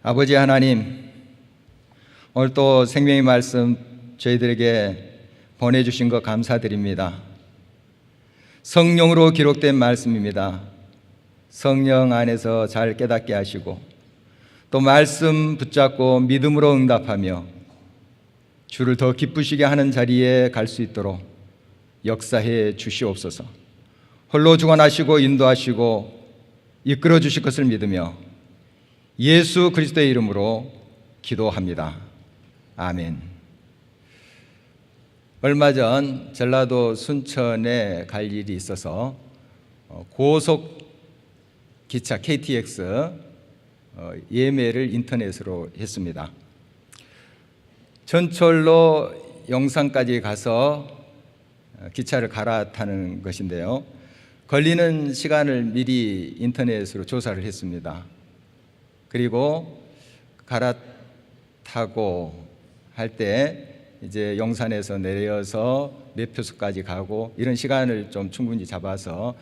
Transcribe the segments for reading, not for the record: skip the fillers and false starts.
아버지 하나님, 오늘 또 생명의 말씀 저희들에게 보내주신 것 감사드립니다. 성령으로 기록된 말씀입니다. 성령 안에서 잘 깨닫게 하시고 또 말씀 붙잡고 믿음으로 응답하며 주를 더 기쁘시게 하는 자리에 갈 수 있도록 역사해 주시옵소서. 홀로 주관하시고 인도하시고 이끌어 주실 것을 믿으며 예수 그리스도의 이름으로 기도합니다. 아멘. 얼마 전 전라도 순천에 갈 일이 있어서 고속 기차 KTX 예매를 인터넷으로 했습니다. 전철로 영산까지 가서 기차를 갈아타는 것인데요, 걸리는 시간을 미리 인터넷으로 조사를 했습니다. 그리고 갈아타고 할 때 이제 영산에서 내려서 매표소까지 가고 이런 시간을 좀 충분히 잡아서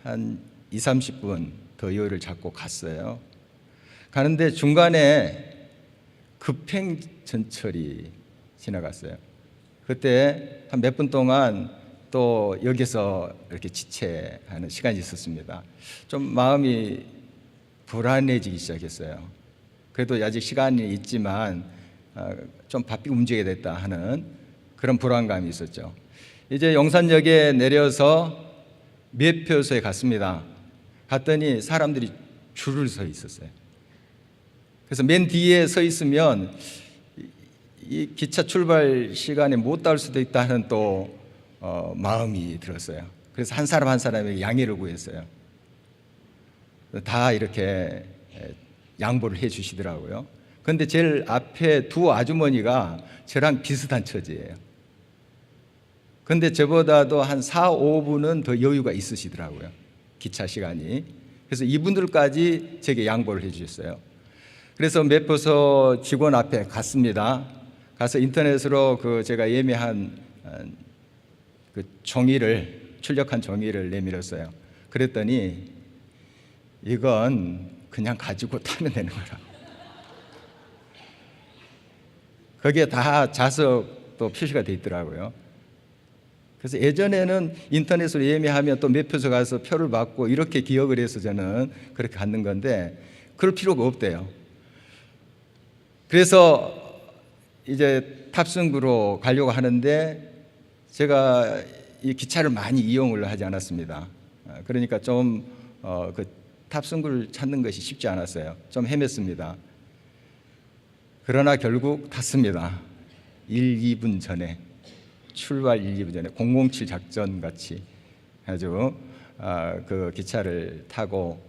한 20-30분 더 여유를 잡고 갔어요. 가는데 중간에 급행 전철이 지나갔어요. 그때 한 몇 분 동안 또 여기서 이렇게 지체하는 시간이 있었습니다. 좀 마음이 불안해지기 시작했어요. 그래도 아직 시간이 있지만 좀 바삐 움직여야 됐다 하는 그런 불안감이 있었죠. 이제 영산역에 내려서 매표소에 갔습니다. 갔더니 사람들이 줄을 서 있었어요. 그래서 맨 뒤에 서 있으면 이 기차 출발 시간에 못 닿을 수도 있다 하는 또 마음이 들었어요. 그래서 한 사람 한 사람에게 양해를 구했어요. 다 이렇게 양보를 해 주시더라고요. 그런데 제일 앞에 두 아주머니가 저랑 비슷한 처지예요. 그런데 저보다도 한 4-5분은 더 여유가 있으시더라고요, 기차 시간이. 그래서 이분들까지 제게 양보를 해 주셨어요. 그래서 매표소 직원 앞에 갔습니다. 가서 인터넷으로 제가 예매한 그 출력한 종이를 내밀었어요. 그랬더니 이건 그냥 가지고 타면 되는 거라. 거기에 다 좌석도 표시가 돼 있더라고요. 그래서 예전에는 인터넷으로 예매하면 또 매표소 가서 표를 받고 이렇게 기억을 해서 저는 그렇게 갖는 건데 그럴 필요가 없대요. 그래서 이제 탑승구로 가려고 하는데 제가 이 기차를 많이 이용을 하지 않았습니다. 그러니까 좀 그 탑승구를 찾는 것이 쉽지 않았어요. 좀 헤맸습니다. 그러나 결국 탔습니다. 1-2분 전에, 출발 1-2분 전에 007 작전 같이 아주 그 기차를 타고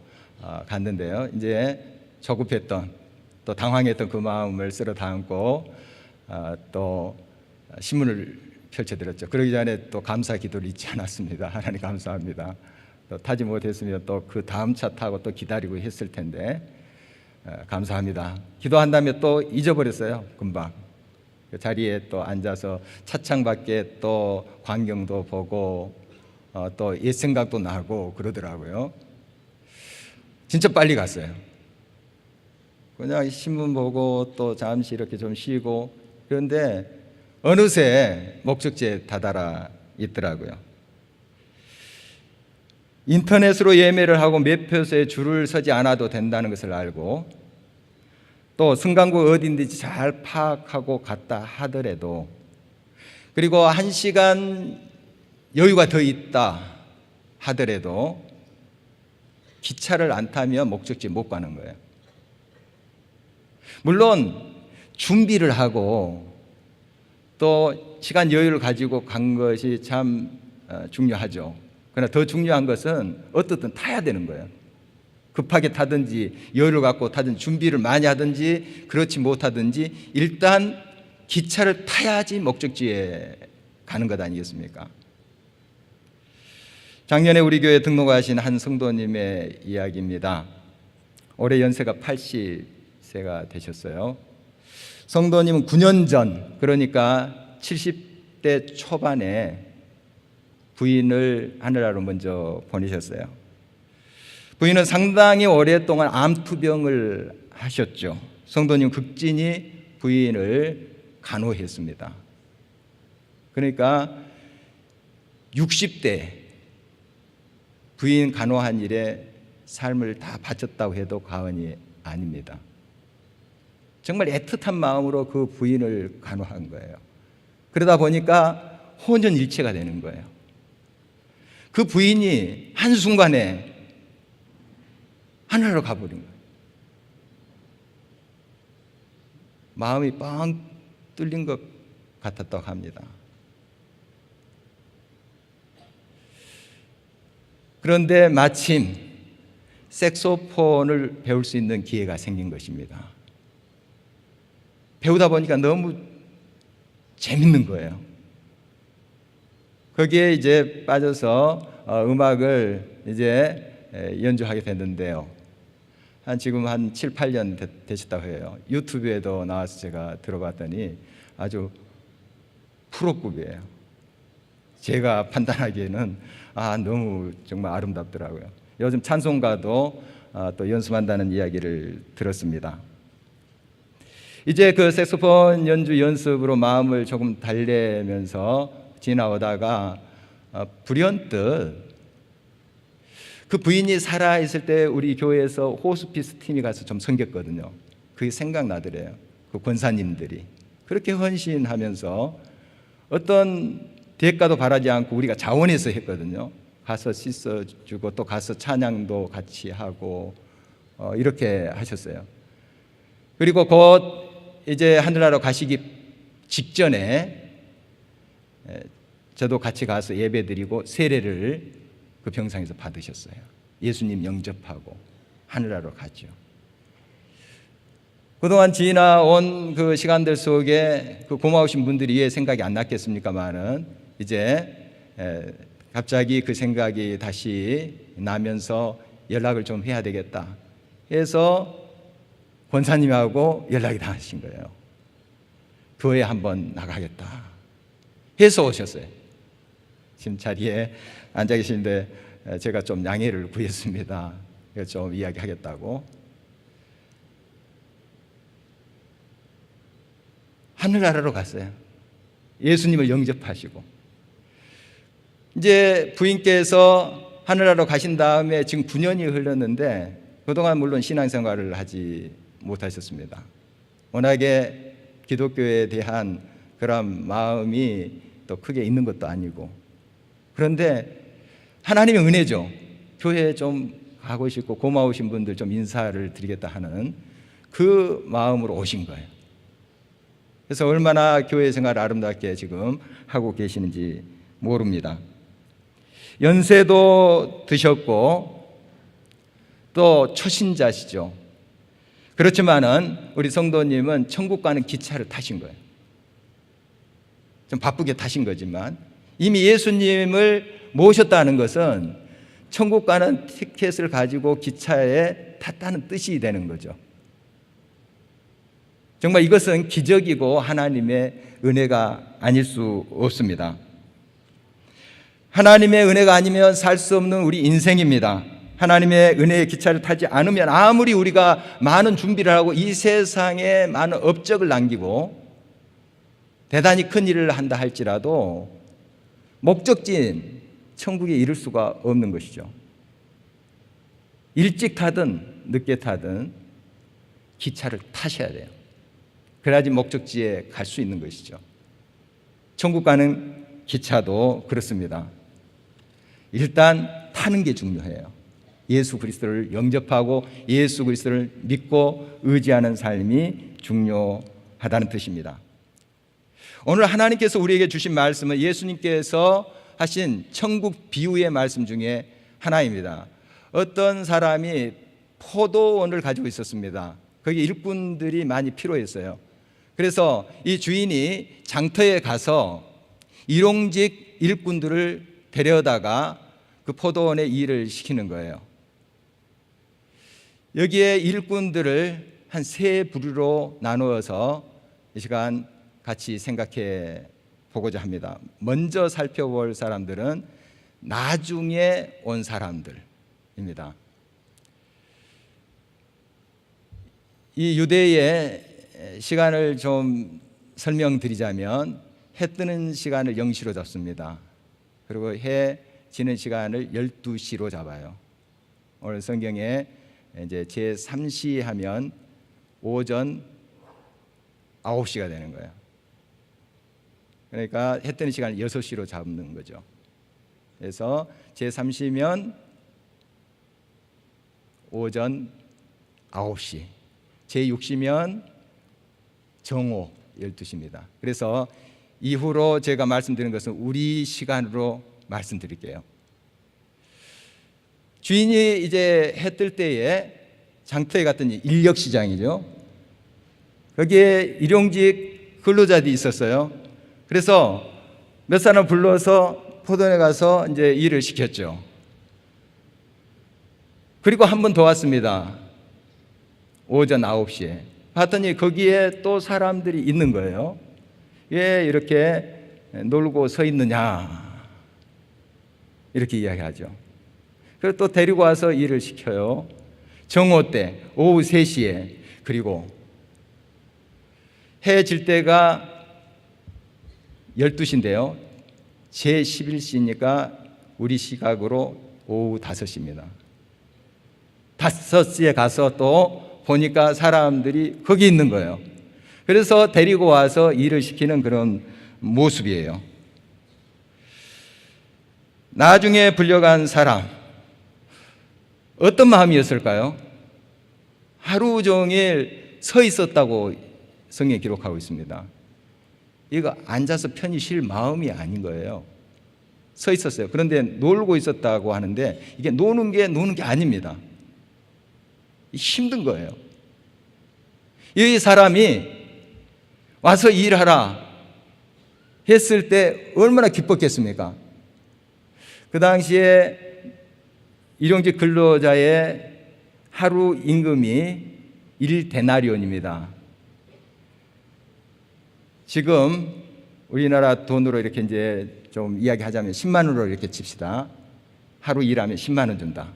갔는데요. 이제 조급했던 또 당황했던 그 마음을 쓸어 담고 또 신문을 펼쳐드렸죠. 그러기 전에 또 감사 기도를 잊지 않았습니다. 하나님 감사합니다. 또 타지 못했으면 또 그 다음 차 타고 또 기다리고 했을 텐데 감사합니다. 기도한 다음에 또 잊어버렸어요. 금방 그 자리에 또 앉아서 차창 밖에 또 광경도 보고 또 옛 생각도 나고 그러더라고요. 진짜 빨리 갔어요. 그냥 신문 보고 또 잠시 이렇게 좀 쉬고, 그런데 어느새 목적지에 다다라 있더라고요. 인터넷으로 예매를 하고 매표소에 줄을 서지 않아도 된다는 것을 알고 또 승강구 어딘지 잘 파악하고 갔다 하더라도, 그리고 1시간 여유가 더 있다 하더라도 기차를 안 타면 목적지에 못 가는 거예요. 물론 준비를 하고 또 시간 여유를 가지고 간 것이 참 중요하죠. 그러나 더 중요한 것은 어떻든 타야 되는 거예요. 급하게 타든지 여유를 갖고 타든지 준비를 많이 하든지 그렇지 못하든지 일단 기차를 타야지 목적지에 가는 것 아니겠습니까? 작년에 우리 교회에 등록하신 한 성도님의 이야기입니다. 올해 연세가 80세가 되셨어요. 성도님은 9년 전, 그러니까 70대 초반에 부인을 하늘나라로 먼저 보내셨어요. 부인은 상당히 오랫동안 암투병을 하셨죠. 성도님 극진히 부인을 간호했습니다. 그러니까 60대 부인 간호한 일에 삶을 다 바쳤다고 해도 과언이 아닙니다. 정말 애틋한 마음으로 그 부인을 간호한 거예요. 그러다 보니까 혼연일체가 되는 거예요. 그 부인이 한순간에 하늘로 가버린 거예요. 마음이 뻥 뚫린 것 같았다고 합니다. 그런데 마침 색소폰을 배울 수 있는 기회가 생긴 것입니다. 배우다 보니까 너무 재밌는 거예요. 거기에 이제 빠져서 음악을 이제 연주하게 됐는데요. 지금 한 7, 8년 되셨다고 해요. 유튜브에도 나와서 제가 들어봤더니 아주 프로급이에요. 제가 판단하기에는 너무 정말 아름답더라고요. 요즘 찬송가도 또 연습한다는 이야기를 들었습니다. 이제 그 색소폰 연주 연습으로 마음을 조금 달래면서 지나오다가 불현듯 그 부인이 살아있을 때 우리 교회에서 호스피스 팀이 가서 좀 섬겼거든요. 그게 생각나더래요. 그 권사님들이 그렇게 헌신하면서 어떤 대가도 바라지 않고 우리가 자원해서 했거든요. 가서 씻어주고 또 가서 찬양도 같이 하고 이렇게 하셨어요. 그리고 곧 이제 하늘나라로 가시기 직전에 저도 같이 가서 예배드리고 세례를 그 병상에서 받으셨어요. 예수님 영접하고 하늘나라로 갔죠. 그동안 지나온 그 시간들 속에 그 고마우신 분들이 왜 생각이 안 났겠습니까마는 이제 갑자기 그 생각이 다시 나면서 연락을 좀 해야 되겠다 해서 권사님하고 연락이 닿으신 거예요. 교회 한번 나가겠다 해서 오셨어요. 지금 자리에 앉아 계시는데 제가 좀 양해를 구했습니다. 좀 이야기하겠다고. 하늘나라로 갔어요. 예수님을 영접하시고 이제 부인께서 하늘나라로 가신 다음에 지금 9년이 흘렀는데 그동안 물론 신앙생활을 하지 못하셨습니다. 워낙에 기독교에 대한 그런 마음이 또 크게 있는 것도 아니고 그런데 하나님의 은혜죠. 교회에 좀 가고 싶고 고마우신 분들 좀 인사를 드리겠다 하는 그 마음으로 오신 거예요. 그래서 얼마나 교회 생활을 아름답게 지금 하고 계시는지 모릅니다. 연세도 드셨고 또 초신자시죠. 그렇지만은 우리 성도님은 천국 가는 기차를 타신 거예요. 좀 바쁘게 타신 거지만 이미 예수님을 모셨다는 것은 천국 가는 티켓을 가지고 기차에 탔다는 뜻이 되는 거죠. 정말 이것은 기적이고 하나님의 은혜가 아닐 수 없습니다. 하나님의 은혜가 아니면 살 수 없는 우리 인생입니다. 하나님의 은혜의 기차를 타지 않으면 아무리 우리가 많은 준비를 하고 이 세상에 많은 업적을 남기고 대단히 큰 일을 한다 할지라도 목적지인 천국에 이를 수가 없는 것이죠. 일찍 타든 늦게 타든 기차를 타셔야 돼요. 그래야지 목적지에 갈 수 있는 것이죠. 천국 가는 기차도 그렇습니다. 일단 타는 게 중요해요. 예수 그리스도를 영접하고 예수 그리스도를 믿고 의지하는 삶이 중요하다는 뜻입니다. 오늘 하나님께서 우리에게 주신 말씀은 예수님께서 하신 천국 비유의 말씀 중에 하나입니다. 어떤 사람이 포도원을 가지고 있었습니다. 거기 일꾼들이 많이 필요했어요. 그래서 이 주인이 장터에 가서 일용직 일꾼들을 데려다가 그 포도원에 일을 시키는 거예요. 여기에 일꾼들을 한 세 부류로 나누어서 이 시간 같이 생각해 보고자 합니다. 먼저 살펴볼 사람들은 나중에 온 사람들입니다. 이 유대의 시간을 좀 설명드리자면 해 뜨는 시간을 0시로 잡습니다. 그리고 해 지는 시간을 12시로 잡아요. 오늘 성경에 이제 제3시 하면 오전 9시가 되는 거예요. 그러니까 해 뜨는 시간을 6시로 잡는 거죠. 그래서 제3시면 오전 9시, 제6시면 정오 12시입니다. 그래서 이후로 제가 말씀드린 것은 우리 시간으로 말씀드릴게요. 주인이 이제 해 뜰 때에 장터에 갔더니 인력시장이죠. 거기에 일용직 근로자들이 있었어요. 그래서 몇 사람 불러서 포도원에 가서 이제 일을 시켰죠. 그리고 한 번 더 왔습니다. 오전 9시에. 봤더니 거기에 또 사람들이 있는 거예요. 왜 이렇게 놀고 서 있느냐, 이렇게 이야기하죠. 그리고 또 데리고 와서 일을 시켜요. 정오 때 오후 3시에. 그리고 해 질 때가 12시인데요 제11시니까 우리 시각으로 오후 5시입니다 5시에 가서 또 보니까 사람들이 거기 있는 거예요. 그래서 데리고 와서 일을 시키는 그런 모습이에요. 나중에 불려간 사람, 어떤 마음이었을까요? 하루 종일 서 있었다고 성경에 기록하고 있습니다. 이거 앉아서 편히 쉴 마음이 아닌 거예요. 서 있었어요. 그런데 놀고 있었다고 하는데 이게 노는 게 아닙니다. 힘든 거예요. 이 사람이 와서 일하라 했을 때 얼마나 기뻤겠습니까? 그 당시에 일용직 근로자의 하루 임금이 1데나리온입니다. 지금 우리나라 돈으로 이렇게 이제 좀 이야기하자면 10만 원으로 이렇게 칩시다. 하루 일하면 10만 원 준다.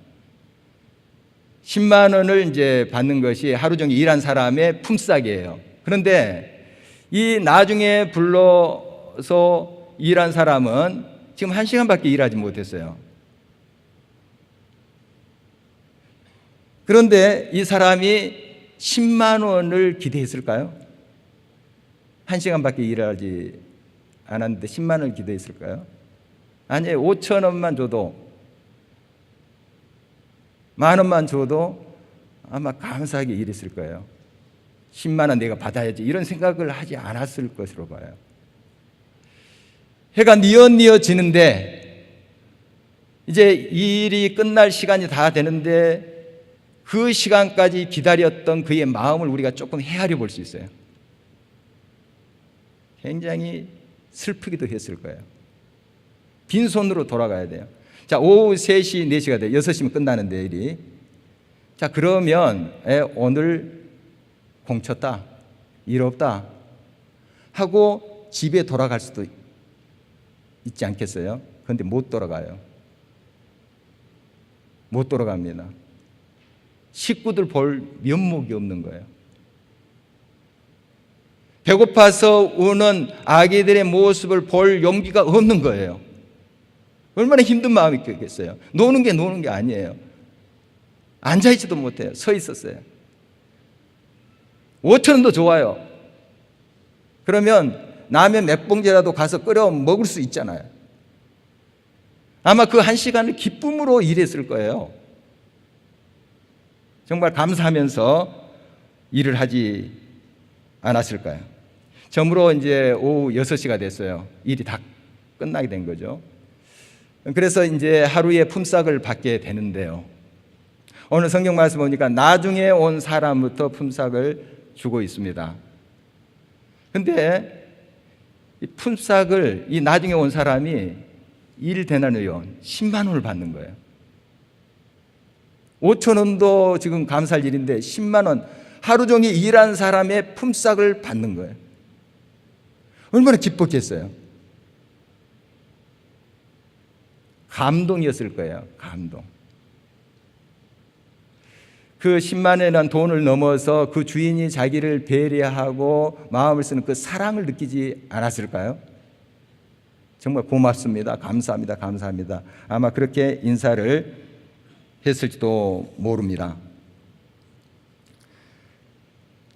10만 원을 이제 받는 것이 하루 종일 일한 사람의 품삯이에요. 그런데 이 나중에 불러서 일한 사람은 지금 1시간밖에 일하지 못했어요. 그런데 이 사람이 10만 원을 기대했을까요? 1시간밖에 일하지 않았는데 10만 원을 기대했을까요? 아니에요. 5천 원만 줘도, 10,000원만 줘도 아마 감사하게 일했을 거예요. 10만 원 내가 받아야지 이런 생각을 하지 않았을 것으로 봐요. 해가 뉘엿뉘엿 지는데 이제 일이 끝날 시간이 다 되는데 그 시간까지 기다렸던 그의 마음을 우리가 조금 헤아려 볼 수 있어요. 굉장히 슬프기도 했을 거예요. 빈손으로 돌아가야 돼요. 자, 오후 3시, 4시가 돼요. 6시면 끝나는데 일이. 자, 그러면 오늘 공쳤다, 일 없다 하고 집에 돌아갈 수도 있지 않겠어요? 그런데 못 돌아가요. 못 돌아갑니다. 식구들 볼 면목이 없는 거예요. 배고파서 우는 아기들의 모습을 볼 용기가 없는 거예요. 얼마나 힘든 마음이 있겠어요. 노는 게 아니에요. 앉아있지도 못해요. 서 있었어요. 5,000원도 좋아요. 그러면 라면 몇 봉지라도 가서 끓여 먹을 수 있잖아요. 아마 그 1시간을 기쁨으로 일했을 거예요. 정말 감사하면서 일을 하지 않았을까요? 저물어 이제 오후 6시가 됐어요. 일이 다 끝나게 된 거죠. 그래서 이제 하루의 품삯을 받게 되는데요. 오늘 성경 말씀 보니까 나중에 온 사람부터 품삯을 주고 있습니다. 근데 이 품삯을 이 나중에 온 사람이 1데나리온 10만 원을 받는 거예요. 5,000원도 지금 감사할 일인데 10만 원, 하루 종일 일한 사람의 품삯을 받는 거예요. 얼마나 기뻤겠어요. 감동이었을 거예요. 감동. 그 10만 원이라는 돈을 넘어서 그 주인이 자기를 배려하고 마음을 쓰는 그 사랑을 느끼지 않았을까요? 정말 고맙습니다. 감사합니다. 감사합니다. 아마 그렇게 인사를 했을지도 모릅니다.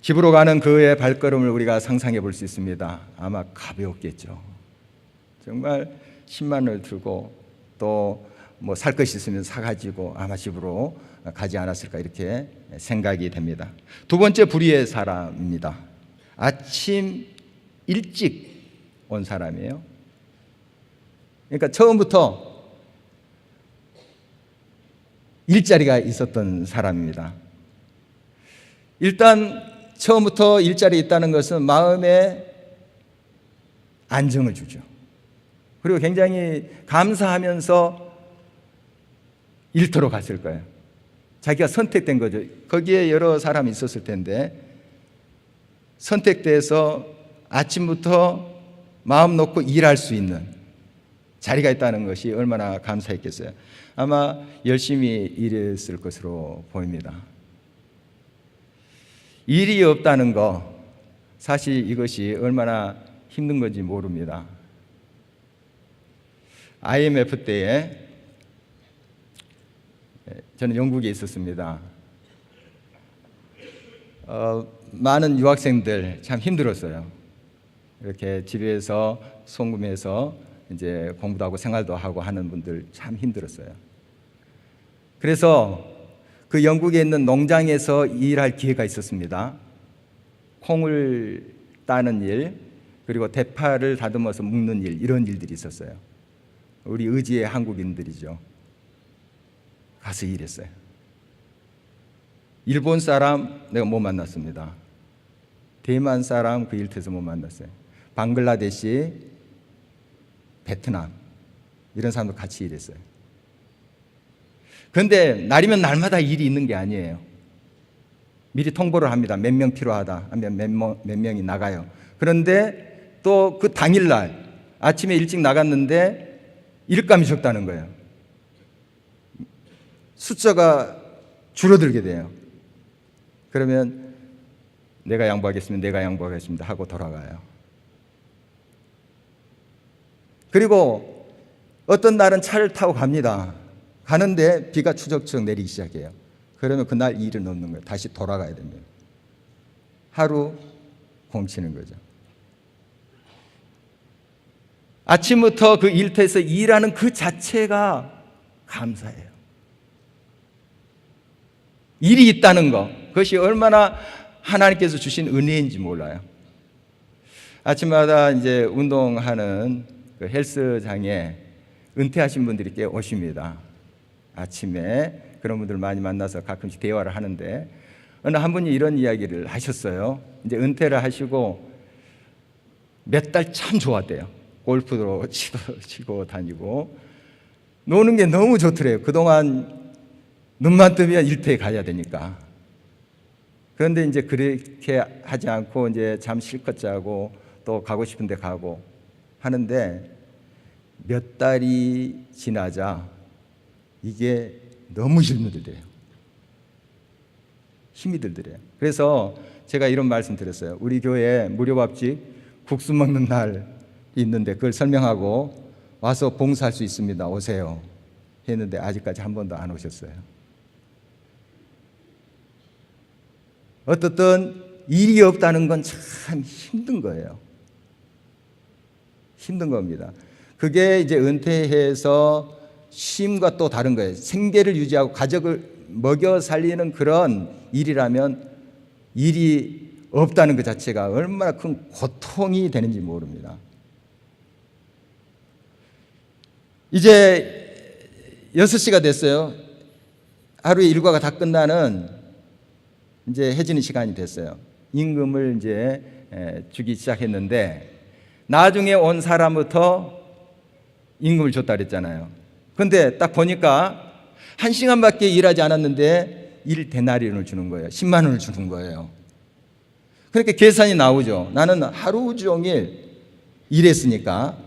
집으로 가는 그의 발걸음을 우리가 상상해 볼 수 있습니다. 아마 가벼웠겠죠. 정말 10만 원을 들고 또 뭐 살 것이 있으면 사가지고 아마 집으로 가지 않았을까 이렇게 생각이 됩니다. 두 번째 불의의 사람입니다. 아침 일찍 온 사람이에요. 그러니까 처음부터 일자리가 있었던 사람입니다. 일단 처음부터 일자리에 있다는 것은 마음에 안정을 주죠. 그리고 굉장히 감사하면서 일터로 갔을 거예요. 자기가 선택된 거죠. 거기에 여러 사람이 있었을 텐데 선택돼서 아침부터 마음 놓고 일할 수 있는 자리가 있다는 것이 얼마나 감사했겠어요. 아마 열심히 일했을 것으로 보입니다. 일이 없다는 거, 사실 이것이 얼마나 힘든 건지 모릅니다. IMF 때에 저는 영국에 있었습니다. 많은 유학생들 참 힘들었어요. 이렇게 집에서 송금해서 이제 공부도 하고 생활도 하고 하는 분들 참 힘들었어요. 그래서 그 영국에 있는 농장에서 일할 기회가 있었습니다. 콩을 따는 일, 그리고 대파를 다듬어서 묶는 일, 이런 일들이 있었어요. 우리 의지의 한국인들이죠. 가서 일했어요. 일본 사람 내가 못 만났습니다. 대만 사람 그 일터에서 못 만났어요. 방글라데시, 베트남 이런 사람도 같이 일했어요. 그런데 날이면 날마다 일이 있는 게 아니에요. 미리 통보를 합니다. 몇 명 필요하다 하면 몇 명이 나가요. 그런데 또 그 당일날 아침에 일찍 나갔는데 일감이 적다는 거예요. 숫자가 줄어들게 돼요. 그러면 내가 양보하겠습니다. 내가 양보하겠습니다 하고 돌아가요. 그리고 어떤 날은 차를 타고 갑니다. 가는데 비가 추적추적 내리기 시작해요. 그러면 그날 일을 넣는 거예요. 다시 돌아가야 됩니다. 하루 공치는 거죠. 아침부터 그 일터에서 일하는 그 자체가 감사해요. 일이 있다는 것, 그것이 얼마나 하나님께서 주신 은혜인지 몰라요. 아침마다 이제 운동하는 그 헬스장에 은퇴하신 분들이 꽤 오십니다. 아침에 그런 분들 많이 만나서 가끔씩 대화를 하는데 어느 한 분이 이런 이야기를 하셨어요. 이제 은퇴를 하시고 몇 달 참 좋았대요. 골프도 치고 다니고 노는 게 너무 좋더래요. 그동안 눈만 뜨면 일터에 가야 되니까. 그런데 이제 그렇게 하지 않고 이제 잠 실컷 자고 또 가고 싶은 데 가고 하는데 몇 달이 지나자 이게 너무 힘이 들더래요. 힘이 들더래요. 그래서 제가 이런 말씀 드렸어요. 우리 교회에 무료밥집 국수 먹는 날이 있는데 그걸 설명하고 와서 봉사할 수 있습니다. 오세요. 했는데 아직까지 한 번도 안 오셨어요. 어떻든 일이 없다는 건 참 힘든 거예요. 힘든 겁니다. 그게 이제 은퇴해서 쉼과 또 다른 거예요. 생계를 유지하고 가족을 먹여 살리는 그런 일이라면 일이 없다는 것 자체가 얼마나 큰 고통이 되는지 모릅니다. 이제 6시가 됐어요. 하루의 일과가 다 끝나는 이제 해지는 시간이 됐어요. 임금을 이제 주기 시작했는데 나중에 온 사람부터 임금을 줬다 그랬잖아요. 그런데 딱 보니까 1시간밖에 일하지 않았는데 1데나리온을 주는 거예요. 10만 원을 주는 거예요. 그렇게 계산이 나오죠. 나는 하루 종일 일했으니까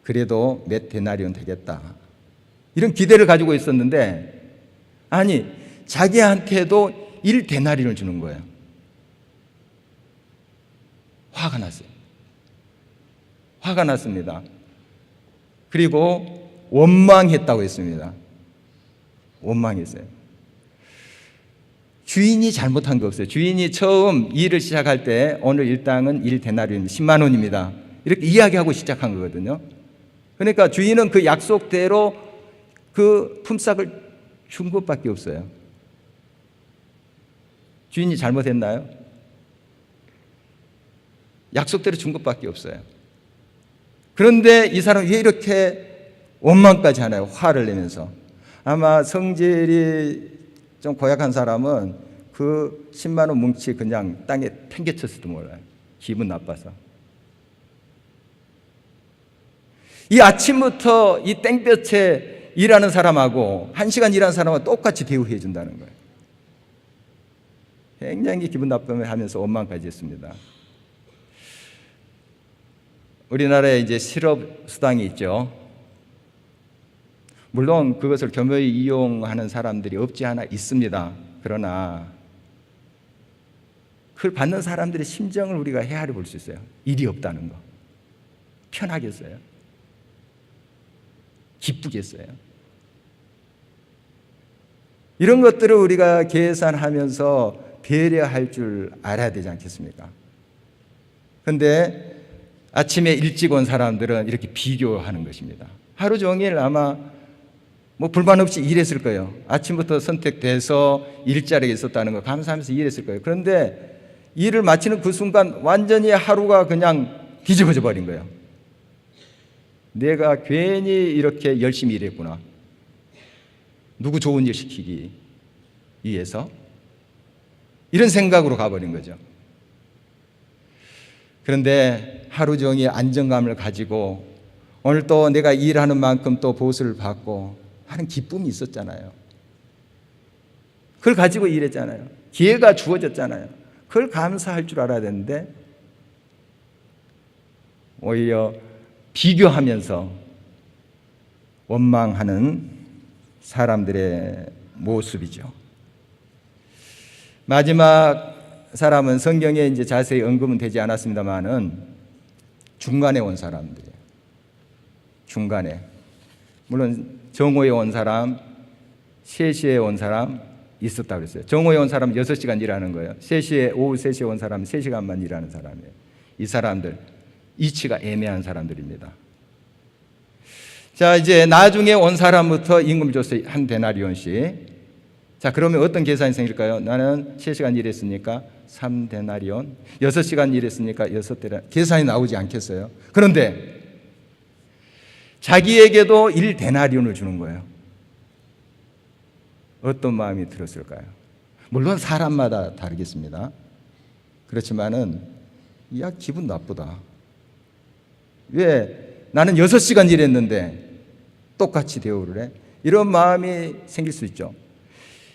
그래도 몇 데나리온 되겠다. 이런 기대를 가지고 있었는데 아니 자기한테도 1데나리온을 주는 거예요. 화가 났어요. 화가 났습니다. 그리고 원망했다고 했습니다. 원망했어요. 주인이 잘못한 거 없어요. 주인이 처음 일을 시작할 때 오늘 일당은 1데나리온 10만 원입니다. 이렇게 이야기하고 시작한 거거든요. 그러니까 주인은 그 약속대로 그 품삯을 준 것밖에 없어요. 주인이 잘못했나요? 약속대로 준 것밖에 없어요. 그런데 이 사람이 왜 이렇게 원망까지 하나요? 화를 내면서. 아마 성질이 좀 고약한 사람은 그 10만 원 뭉치 그냥 땅에 팽개쳤을지도 몰라요. 기분 나빠서. 이 아침부터 이 땡볕에 일하는 사람하고 1시간 일하는 사람하고 똑같이 대우해 준다는 거예요. 굉장히 기분 나쁘면서 원망까지 했습니다. 우리나라에 이제 실업 수당이 있죠. 물론 그것을 겸허히 이용하는 사람들이 없지 않아 있습니다. 그러나 그걸 받는 사람들의 심정을 우리가 헤아려 볼 수 있어요. 일이 없다는 거. 편하겠어요? 기쁘겠어요? 이런 것들을 우리가 계산하면서 배려할 줄 알아야 되지 않겠습니까? 그런데 아침에 일찍 온 사람들은 이렇게 비교하는 것입니다. 하루 종일 아마 뭐 불만 없이 일했을 거예요. 아침부터 선택돼서 일자리에 있었다는 거 감사하면서 일했을 거예요. 그런데 일을 마치는 그 순간 완전히 하루가 그냥 뒤집어져 버린 거예요. 내가 괜히 이렇게 열심히 일했구나. 누구 좋은 일 시키기 위해서 이런 생각으로 가버린 거죠. 그런데 하루 종일 안정감을 가지고 오늘 또 내가 일하는 만큼 또 보수를 받고 하는 기쁨이 있었잖아요. 그걸 가지고 일했잖아요. 기회가 주어졌잖아요. 그걸 감사할 줄 알아야 되는데 오히려 비교하면서 원망하는 사람들의 모습이죠. 마지막 사람은 성경에 이제 자세히 언급은 되지 않았습니다만은 중간에 온 사람들이에요. 중간에. 물론 정오에 온 사람, 3시에 온 사람 있었다고 그랬어요. 정오에 온 사람은 6시간 일하는 거예요. 오후 3시에 온 사람은 3시간만 일하는 사람이에요. 이 사람들, 이치가 애매한 사람들입니다. 자, 이제 나중에 온 사람부터 임금을 줬어요. 1데나리온씩. 자, 그러면 어떤 계산이 생길까요? 나는 3시간 일했으니까 3데나리온, 6시간 일했으니까 6데나리온. 계산이 나오지 않겠어요? 그런데 자기에게도 1데나리온을 주는 거예요. 어떤 마음이 들었을까요? 물론 사람마다 다르겠습니다. 그렇지만은 야, 기분 나쁘다. 왜 나는 6시간 일했는데 똑같이 대우를 해? 이런 마음이 생길 수 있죠.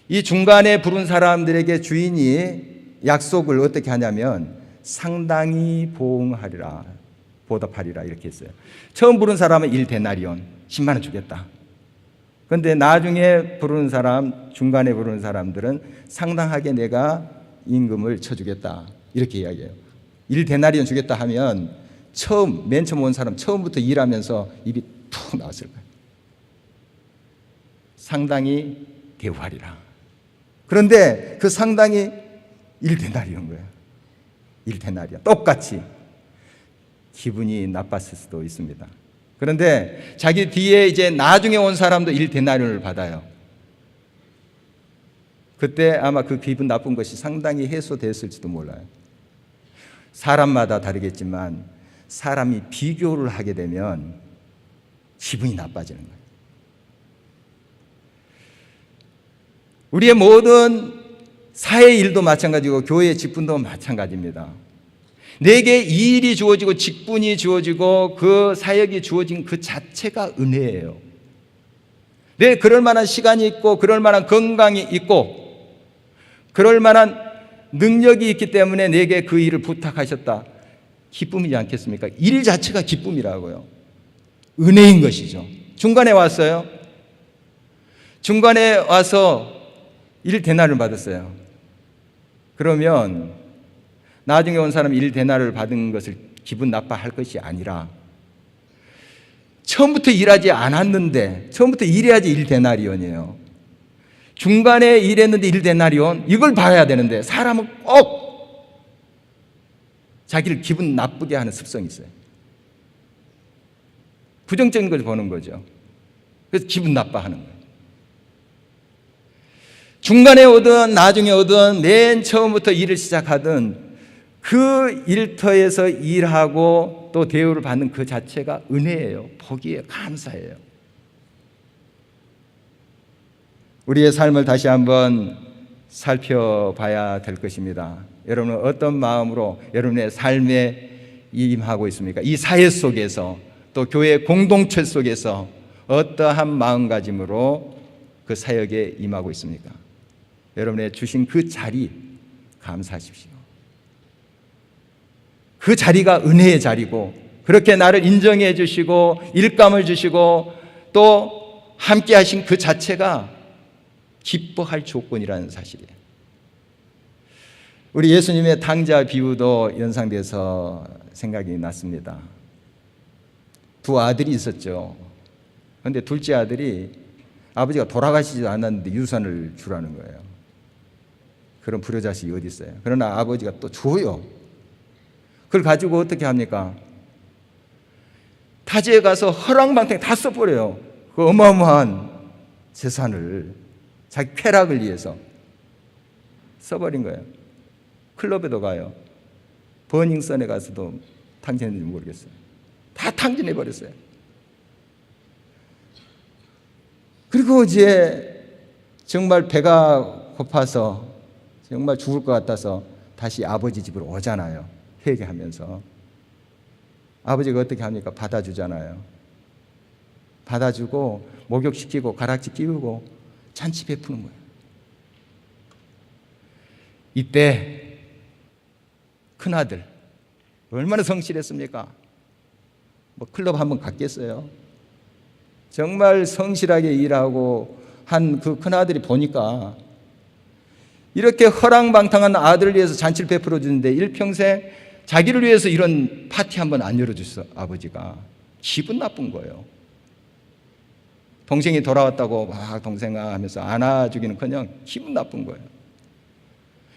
이 중간에 부른 사람들에게 주인이 약속을 어떻게 하냐면 상당히 보응하리라, 보답하리라 이렇게 했어요. 처음 부른 사람은 1데나리온, 10만 원 주겠다. 그런데 나중에 부르는 사람, 중간에 부르는 사람들은 상당하게 내가 임금을 쳐주겠다 이렇게 이야기해요. 1데나리온 주겠다 하면 맨 처음 온 사람 처음부터 일하면서 입이 툭 나왔을 거예요. 상당히 대우하리라. 그런데 그 상당히 1데나리온 거예요. 1데나리온. 똑같이 기분이 나빴을 수도 있습니다. 그런데 자기 뒤에 이제 나중에 온 사람도 1데나리온을 받아요. 그때 아마 그 기분 나쁜 것이 상당히 해소됐을지도 몰라요. 사람마다 다르겠지만 사람이 비교를 하게 되면 기분이 나빠지는 거예요. 우리의 모든 사회 일도 마찬가지고 교회 직분도 마찬가지입니다. 내게 이 일이 주어지고 직분이 주어지고 그 사역이 주어진 그 자체가 은혜예요. 내 그럴 만한 시간이 있고 그럴 만한 건강이 있고 그럴 만한 능력이 있기 때문에 내게 그 일을 부탁하셨다. 기쁨이지 않겠습니까? 일 자체가 기쁨이라고요. 은혜인 것이죠. 중간에 왔어요. 중간에 와서 1데나리온을 받았어요. 그러면 나중에 온 사람이 1데나리온을 받은 것을 기분 나빠할 것이 아니라 처음부터 일하지 않았는데 처음부터 일해야지 1데나리온이에요. 중간에 일했는데 1데나리온, 이걸 봐야 되는데 사람은 꼭 자기를 기분 나쁘게 하는 습성이 있어요. 부정적인 걸 보는 거죠. 그래서 기분 나빠하는 거예요. 중간에 오든 나중에 오든 맨 처음부터 일을 시작하든 그 일터에서 일하고 또 대우를 받는 그 자체가 은혜예요. 복이에요. 감사예요. 우리의 삶을 다시 한번 살펴봐야 될 것입니다. 여러분은 어떤 마음으로 여러분의 삶에 임하고 있습니까? 이 사회 속에서 또 교회 공동체 속에서 어떠한 마음가짐으로 그 사역에 임하고 있습니까? 여러분의 주신 그 자리 감사하십시오. 그 자리가 은혜의 자리고 그렇게 나를 인정해 주시고 일감을 주시고 또 함께 하신 그 자체가 기뻐할 조건이라는 사실이에요. 우리 예수님의 탕자 비유도 연상돼서 생각이 났습니다. 두 아들이 있었죠. 그런데 둘째 아들이 아버지가 돌아가시지도 않았는데 유산을 주라는 거예요. 그런 불효자식이 어디 있어요? 그러나 아버지가 또 줘요. 그걸 가지고 어떻게 합니까? 타지에 가서 허랑방탕 다 써버려요. 그 어마어마한 재산을 자기 쾌락을 위해서 써버린 거예요. 클럽에도 가요. 버닝썬에 가서도 탕진했는지 모르겠어요. 다 탕진해버렸어요. 그리고 이제 정말 배가 고파서 정말 죽을 것 같아서 다시 아버지 집으로 오잖아요. 회개하면서. 아버지가 어떻게 합니까? 받아주잖아요. 받아주고 목욕시키고 가락지 끼우고 잔치 베푸는 거예요. 이때 큰아들 얼마나 성실했습니까? 뭐 클럽 한번 갔겠어요? 정말 성실하게 일하고 한 그 큰아들이 보니까 이렇게 허랑방탕한 아들을 위해서 잔치를 베풀어 주는데 일평생 자기를 위해서 이런 파티 한번 안 열어줬어. 아버지가 기분 나쁜 거예요. 동생이 돌아왔다고 막 동생아 하면서 안아주기는커녕 기분 나쁜 거예요.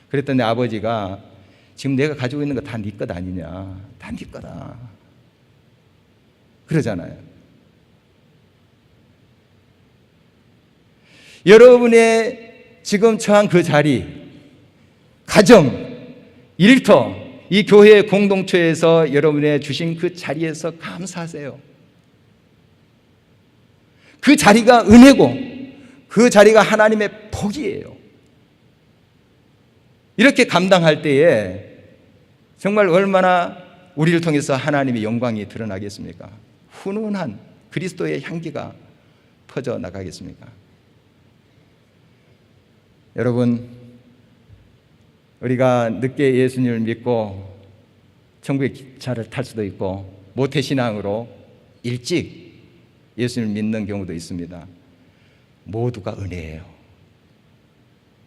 그랬더니 아버지가 지금 내가 가지고 있는 거 다 네 것 아니냐, 다 네 거다 그러잖아요. 여러분의 지금 처한 그 자리, 가정, 일터, 이 교회 공동체에서 여러분의 주신 그 자리에서 감사하세요. 그 자리가 은혜고 그 자리가 하나님의 복이에요. 이렇게 감당할 때에 정말 얼마나 우리를 통해서 하나님의 영광이 드러나겠습니까? 훈훈한 그리스도의 향기가 퍼져나가겠습니까? 여러분, 우리가 늦게 예수님을 믿고 천국의 기차를 탈 수도 있고 모태신앙으로 일찍 예수님을 믿는 경우도 있습니다. 모두가 은혜예요.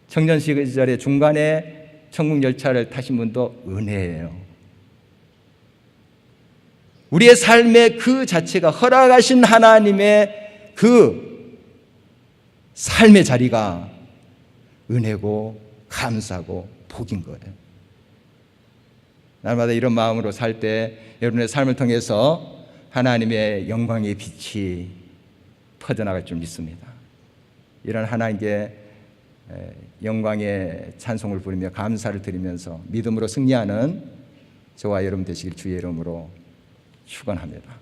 청년 시절에 중간에 천국 열차를 타신 분도 은혜예요. 우리의 삶의 그 자체가 허락하신 하나님의 그 삶의 자리가 은혜고 감사고 복인 거예요. 날마다 이런 마음으로 살 때 여러분의 삶을 통해서 하나님의 영광의 빛이 퍼져나갈 줄 믿습니다. 이런 하나님께 영광의 찬송을 부르며 감사를 드리면서 믿음으로 승리하는 저와 여러분 되시길 주의 이름으로 축원합니다.